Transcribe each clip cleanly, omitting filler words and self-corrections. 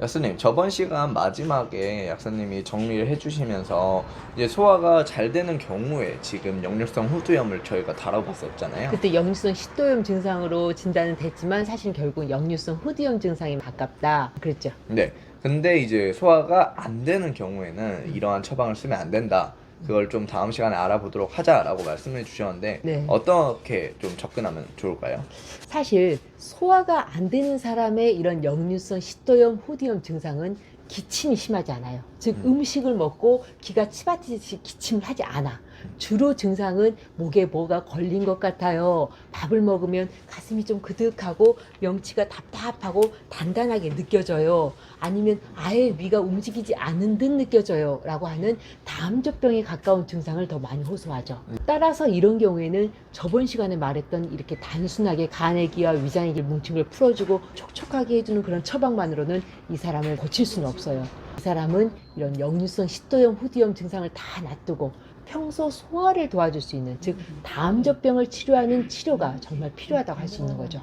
약사님, 저번 시간 마지막에 약사님이 정리를 해주시면서 이제 소화가 잘 되는 경우에 지금 역류성 후두염을 저희가 다뤄봤었잖아요. 그때 역류성 식도염 증상으로 진단은 됐지만 사실 결국 역류성 후두염 증상에 가깝다 그랬죠. 네. 근데 이제 소화가 안 되는 경우에는 이러한 처방을 쓰면 안 된다. 그걸 좀 다음 시간에 알아보도록 하자라고 말씀해 주셨는데 네. 어떻게 좀 접근하면 좋을까요? 사실 소화가 안 되는 사람의 이런 역류성 식도염 후두염 증상은 기침이 심하지 않아요. 즉 음식을 먹고 기가 치받듯이 기침을 하지 않아. 주로 증상은 목에 뭐가 걸린 것 같아요. 밥을 먹으면 가슴이 좀 그득하고 명치가 답답하고 단단하게 느껴져요. 아니면 아예 위가 움직이지 않는 듯 느껴져요. 라고 하는 담조병에 가까운 증상을 더 많이 호소하죠. 따라서 이런 경우에는 저번 시간에 말했던 이렇게 단순하게 간의 기와 위장의 길 뭉친 걸 풀어주고 촉촉하게 해주는 그런 처방만으로는 이 사람을 고칠 수는 없어요. 이 사람은 이런 역류성 식도염, 후두염 증상을 다 놔두고 평소 소화를 도와줄 수 있는, 즉 담조병을 치료하는 치료가 정말 필요하다고 할 수 있는 거죠.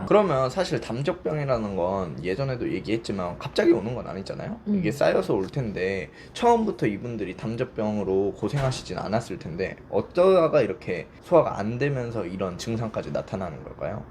그러면 사실 담적병이라는 건 예전에도 얘기했지만 갑자기 오는 건 아니잖아요. 이게 쌓여서 올 텐데 처음부터 이분들이 담적병으로 고생하시진 않았을 텐데 어쩌다가 이렇게 소화가 안 되면서 이런 증상까지 나타나는 걸까요?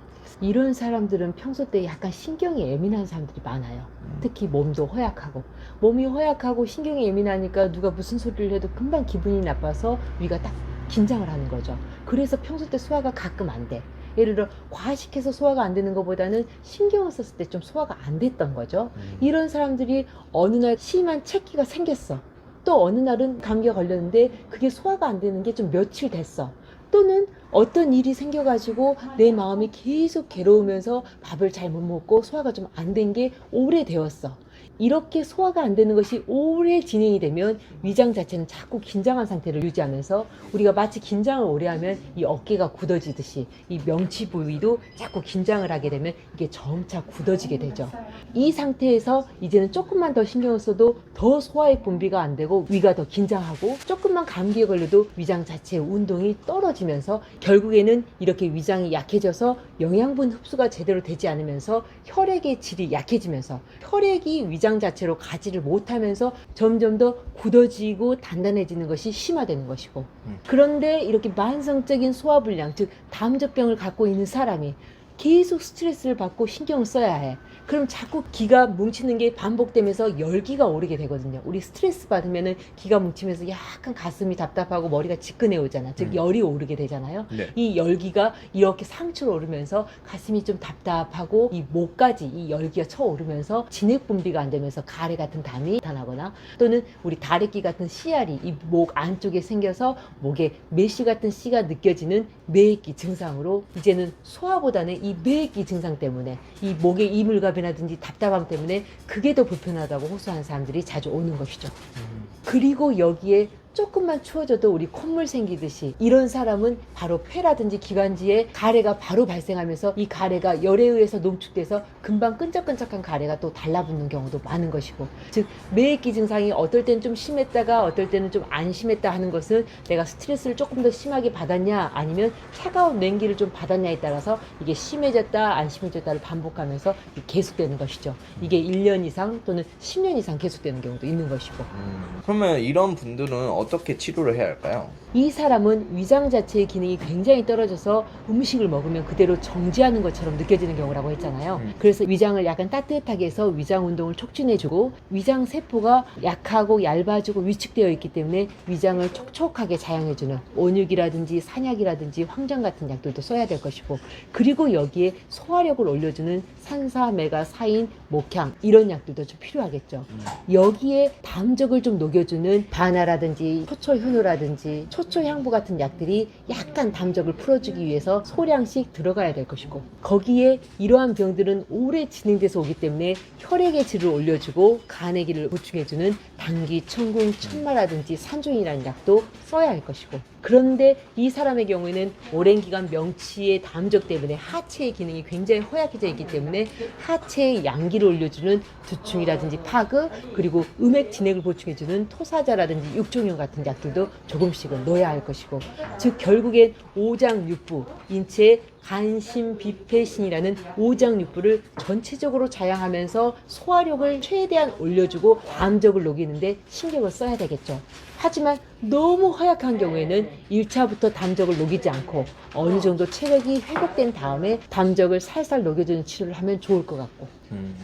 이런 사람들은 평소 때 약간 신경이 예민한 사람들이 많아요. 특히 몸도 허약하고, 몸이 허약하고 신경이 예민하니까 누가 무슨 소리를 해도 금방 기분이 나빠서 위가 딱 긴장을 하는 거죠. 그래서 평소 때 소화가 가끔 안 돼. 예를 들어 과식해서 소화가 안 되는 것보다는 신경을 썼을 때 좀 소화가 안 됐던 거죠. 이런 사람들이 어느 날 심한 체기가 생겼어. 또 어느 날은 감기가 걸렸는데 그게 소화가 안 되는 게 좀 며칠 됐어. 또는 어떤 일이 생겨가지고 내 마음이 계속 괴로우면서 밥을 잘 못 먹고 소화가 좀 안 된 게 오래되었어. 이렇게 소화가 안 되는 것이 오래 진행이 되면 위장 자체는 자꾸 긴장한 상태를 유지하면서 우리가 마치 긴장을 오래 하면 이 어깨가 굳어지듯이 이 명치 부위도 자꾸 긴장을 하게 되면 이게 점차 굳어지게 되죠. 이 상태에서 이제는 조금만 더 신경을 써도 더 소화의 분비가 안 되고 위가 더 긴장하고 조금만 감기에 걸려도 위장 자체의 운동이 떨어지면서 결국에는 이렇게 위장이 약해져서 영양분 흡수가 제대로 되지 않으면서 혈액의 질이 약해지면서 혈액이 위장 자체로 가지를 못하면서 점점 더 굳어지고 단단해지는 것이 심화되는 것이고, 그런데 이렇게 만성적인 소화불량, 즉 담저병을 갖고 있는 사람이 계속 스트레스를 받고 신경을 써야 해. 그럼 자꾸 기가 뭉치는 게 반복되면서 열기가 오르게 되거든요. 우리 스트레스 받으면은 기가 뭉치면서 약간 가슴이 답답하고 머리가 지끈해 오잖아. 즉 열이 오르게 되잖아요. 네. 이 열기가 이렇게 상추로 오르면서 가슴이 좀 답답하고 이 목까지 이 열기가 쳐오르면서 진액 분비가 안 되면서 가래 같은 담이 나타나거나, 또는 우리 다래끼 같은 씨알이 이 목 안쪽에 생겨서 목에 메쉬 같은 씨가 느껴지는 매액기 증상으로, 이제는 소화보다는 이 매액기 증상 때문에 이 목에 이물갑이라든지 답답함 때문에 그게 더 불편하다고 호소하는 사람들이 자주 오는 것이죠. 그리고 여기에 조금만 추워져도 우리 콧물 생기듯이 이런 사람은 바로 폐라든지 기관지에 가래가 바로 발생하면서 이 가래가 열에 의해서 농축돼서 금방 끈적끈적한 가래가 또 달라붙는 경우도 많은 것이고, 즉 매액기 증상이 어떨 때는 좀 심했다가 어떨 때는 좀 안 심했다 하는 것은 내가 스트레스를 조금 더 심하게 받았냐 아니면 차가운 냉기를 좀 받았냐에 따라서 이게 심해졌다 안 심해졌다를 반복하면서 계속되는 것이죠. 이게 1년 이상 또는 10년 이상 계속되는 경우도 있는 것이고. 그러면 이런 분들은 어떻게 치료를 해야 할까요? 이 사람은 위장 자체의 기능이 굉장히 떨어져서 음식을 먹으면 그대로 정지하는 것처럼 느껴지는 경우라고 했잖아요. 그래서 위장을 약간 따뜻하게 해서 위장 운동을 촉진해주고, 위장 세포가 약하고 얇아지고 위축되어 있기 때문에 위장을 촉촉하게 자양해주는 온육이라든지 산약이라든지 황장 같은 약들도 써야 될 것이고, 그리고 여기에 소화력을 올려주는 산사, 메가, 사인, 목향 이런 약들도 좀 필요하겠죠. 여기에 담적을 좀 녹여주는 바나라든지 초초효노라든지 초초향부 같은 약들이 약간 담적을 풀어주기 위해서 소량씩 들어가야 될 것이고, 거기에 이러한 병들은 오래 진행돼서 오기 때문에 혈액의 질을 올려주고 간의 기를 보충해주는 당귀, 청궁, 천마라든지 산종이라는 약도 써야 할 것이고, 그런데 이 사람의 경우에는 오랜 기간 명치의 담적 때문에 하체의 기능이 굉장히 허약해져 있기 때문에 하체의 양기를 올려주는 두충이라든지 파그, 그리고 음액 진액을 보충해주는 토사자라든지 육종용 같은 약들도 조금씩은 넣어야 할 것이고, 즉 결국엔 오장육부, 인체의 간신비폐신이라는 오장육부를 전체적으로 자양하면서 소화력을 최대한 올려주고 담적을 녹이는데 신경을 써야 되겠죠. 하지만 너무 허약한 경우에는 1차부터 담적을 녹이지 않고 어느 정도 체력이 회복된 다음에 담적을 살살 녹여주는 치료를 하면 좋을 것 같고,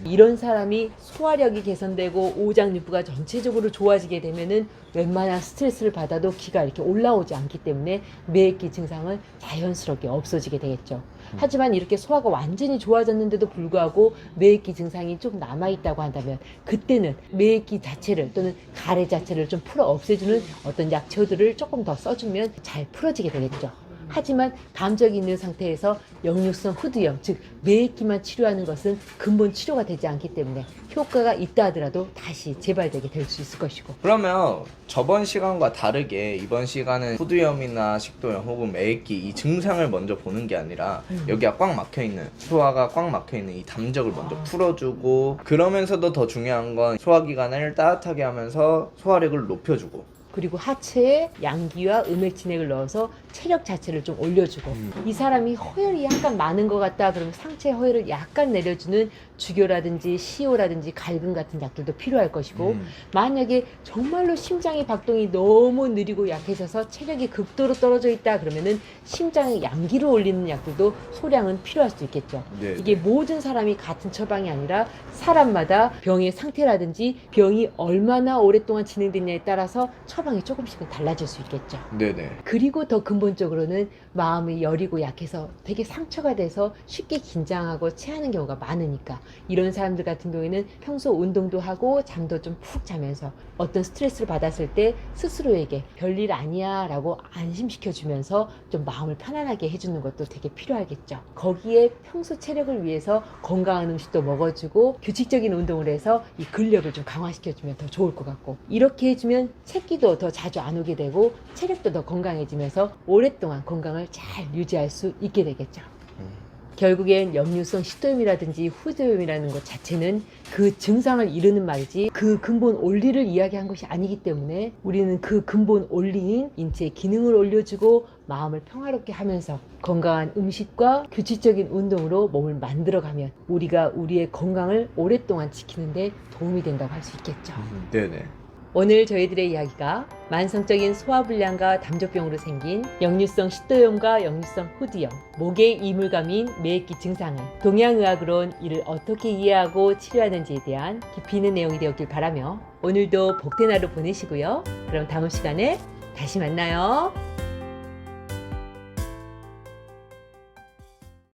이런 사람이 소화력이 개선되고 오장육부가 전체적으로 좋아지게 되면은 웬만한 스트레스를 받아도 기가 이렇게 올라오지 않기 때문에 매액기 증상은 자연스럽게 없어지게 되겠죠. 하지만 이렇게 소화가 완전히 좋아졌는데도 불구하고 매액기 증상이 좀 남아있다고 한다면 그때는 매액기 자체를 또는 가래 자체를 좀 풀어 없애주는 어떤 약초들을 조금 더 써주면 잘 풀어지게 되겠죠. 하지만 담적이 있는 상태에서 역류성 후두염, 즉 매액기만 치료하는 것은 근본 치료가 되지 않기 때문에 효과가 있다 하더라도 다시 재발되게 될 수 있을 것이고. 그러면 저번 시간과 다르게 이번 시간은 후두염이나 식도염 혹은 매액기 이 증상을 먼저 보는 게 아니라 여기가 꽉 막혀있는, 소화가 꽉 막혀있는 이 담적을 먼저 풀어주고, 그러면서도 더 중요한 건 소화기관을 따뜻하게 하면서 소화력을 높여주고, 그리고 하체에 양기와 음액 진액을 넣어서 체력 자체를 좀 올려주고, 이 사람이 허혈이 약간 많은 것 같다 그러면 상체 허혈을 약간 내려주는 주교라든지 시오라든지 갈근 같은 약들도 필요할 것이고, 만약에 정말로 심장의 박동이 너무 느리고 약해져서 체력이 극도로 떨어져 있다 그러면은 심장의 양기를 올리는 약들도 소량은 필요할 수 있겠죠. 네. 이게 모든 사람이 같은 처방이 아니라 사람마다 병의 상태라든지 병이 얼마나 오랫동안 진행됐냐에 따라서 처방이 조금씩은 달라질 수 있겠죠. 네네. 그리고 더 근본적으로는 마음이 여리고 약해서 되게 상처가 돼서 쉽게 긴장하고 체하는 경우가 많으니까, 이런 사람들 같은 경우에는 평소 운동도 하고 잠도 좀 푹 자면서 어떤 스트레스를 받았을 때 스스로에게 별일 아니야 라고 안심시켜 주면서 좀 마음을 편안하게 해주는 것도 되게 필요하겠죠. 거기에 평소 체력을 위해서 건강한 음식도 먹어주고 규칙적인 운동을 해서 이 근력을 좀 강화시켜 주면 더 좋을 것 같고, 이렇게 해주면 새끼도 더 자주 안 오게 되고 체력도 더 건강해지면서 오랫동안 건강을 잘 유지할 수 있게 되겠죠. 결국엔 역류성 식도염이라든지 후두염이라는 것 자체는 그 증상을 이르는 말이지 그 근본 원리를 이야기한 것이 아니기 때문에 우리는 그 근본 원리인 인체의 기능을 올려주고 마음을 평화롭게 하면서 건강한 음식과 규칙적인 운동으로 몸을 만들어가면 우리가 우리의 건강을 오랫동안 지키는데 도움이 된다고 할 수 있겠죠. 네네. 오늘 저희들의 이야기가 만성적인 소화불량과 담적병으로 생긴 역류성 식도염과 역류성 후두염, 목의 이물감인 매액기 증상을 동양의학으론 이를 어떻게 이해하고 치료하는지에 대한 깊이 있는 내용이 되었길 바라며 오늘도 복된 하루 보내시고요. 그럼 다음 시간에 다시 만나요.